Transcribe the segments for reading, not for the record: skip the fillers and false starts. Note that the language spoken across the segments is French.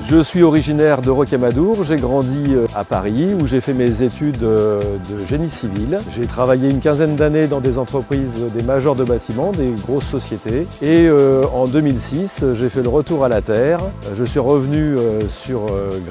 Je suis originaire de Rocamadour, j'ai grandi à Paris où j'ai fait mes études de génie civil. J'ai travaillé une quinzaine d'années dans des entreprises, des majors de bâtiments, des grosses sociétés. Et en 2006, j'ai fait le retour à la terre. Je suis revenu sur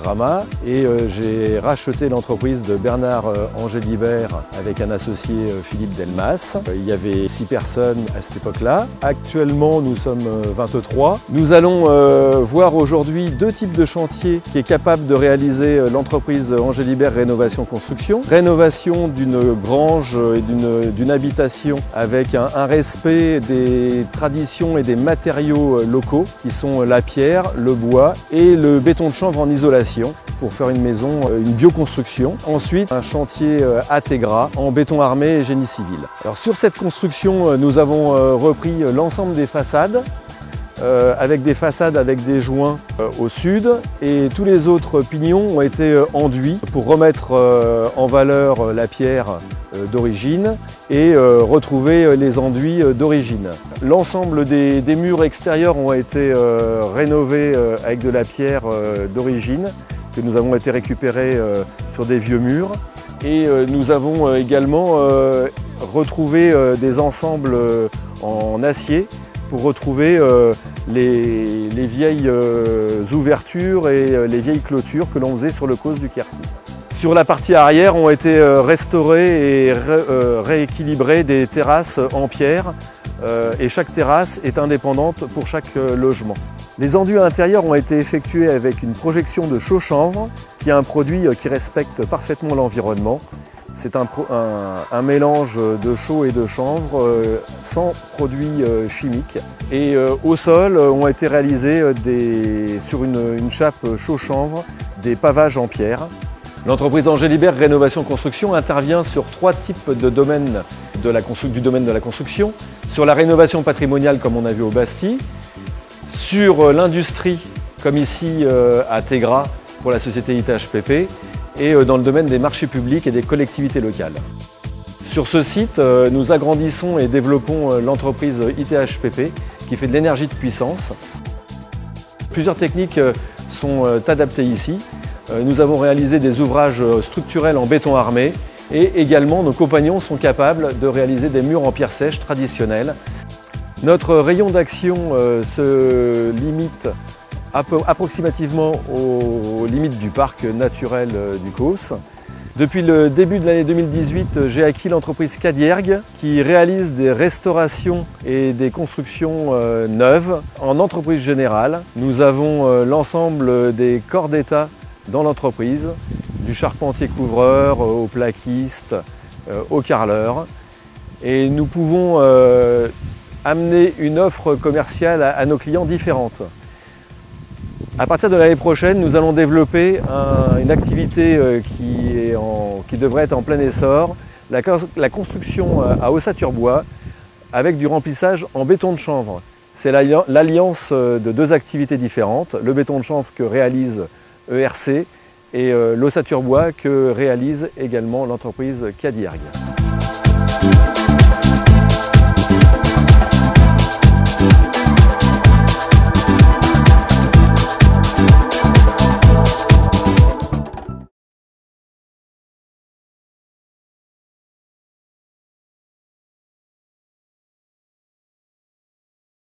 Gramma et j'ai racheté l'entreprise de Bernard Angélibert avec un associé Philippe Delmas. Il y avait 6 personnes à cette époque-là. Actuellement, nous sommes 23. Nous allons voir aujourd'hui 2 types de chantier qui est capable de réaliser l'entreprise Angélibert Rénovation Construction. Rénovation d'une grange et d'une habitation avec un respect des traditions et des matériaux locaux qui sont la pierre, le bois et le béton de chanvre en isolation pour faire une maison, une bioconstruction. Ensuite, un chantier Ategra en béton armé et génie civil. Alors sur cette construction, nous avons repris l'ensemble des façades avec des façades avec des joints au sud et tous les autres pignons ont été enduits pour remettre en valeur la pierre d'origine et retrouver les enduits d'origine. L'ensemble des murs extérieurs ont été rénovés avec de la pierre d'origine que nous avons été récupérés sur des vieux murs et nous avons également retrouvé des ensembles en acier pour retrouver les vieilles ouvertures et les vieilles clôtures que l'on faisait sur le causse du Quercy. Sur la partie arrière ont été restaurées et rééquilibrées des terrasses en pierre et chaque terrasse est indépendante pour chaque logement. Les enduits intérieurs ont été effectués avec une projection de chaux-chanvre qui est un produit qui respecte parfaitement l'environnement. C'est un mélange de chaux et de chanvre sans produits chimiques. Et au sol ont été réalisés sur une chape chaux-chanvre des pavages en pierre. L'entreprise Angélibert Rénovation Construction intervient sur 3 types de domaines du domaine de la construction. Sur la rénovation patrimoniale comme on a vu au Bastille, sur l'industrie comme ici à Tegra pour la société ITHPP, et dans le domaine des marchés publics et des collectivités locales. Sur ce site, nous agrandissons et développons l'entreprise ITHPP qui fait de l'énergie de puissance. Plusieurs techniques sont adaptées ici. Nous avons réalisé des ouvrages structurels en béton armé et également nos compagnons sont capables de réaliser des murs en pierre sèche traditionnels. Notre rayon d'action se limite approximativement aux limites du parc naturel du Causse. Depuis le début de l'année 2018, j'ai acquis l'entreprise Cadiergue qui réalise des restaurations et des constructions neuves en entreprise générale. Nous avons l'ensemble des corps d'état dans l'entreprise, du charpentier couvreur au plaquiste, au carreleur. Et nous pouvons amener une offre commerciale à nos clients différente. À partir de l'année prochaine, nous allons développer une activité qui devrait être en plein essor, la construction à ossature-bois avec du remplissage en béton de chanvre. C'est l'alliance de 2 activités différentes, le béton de chanvre que réalise ERC et l'ossature-bois que réalise également l'entreprise Cadiergue.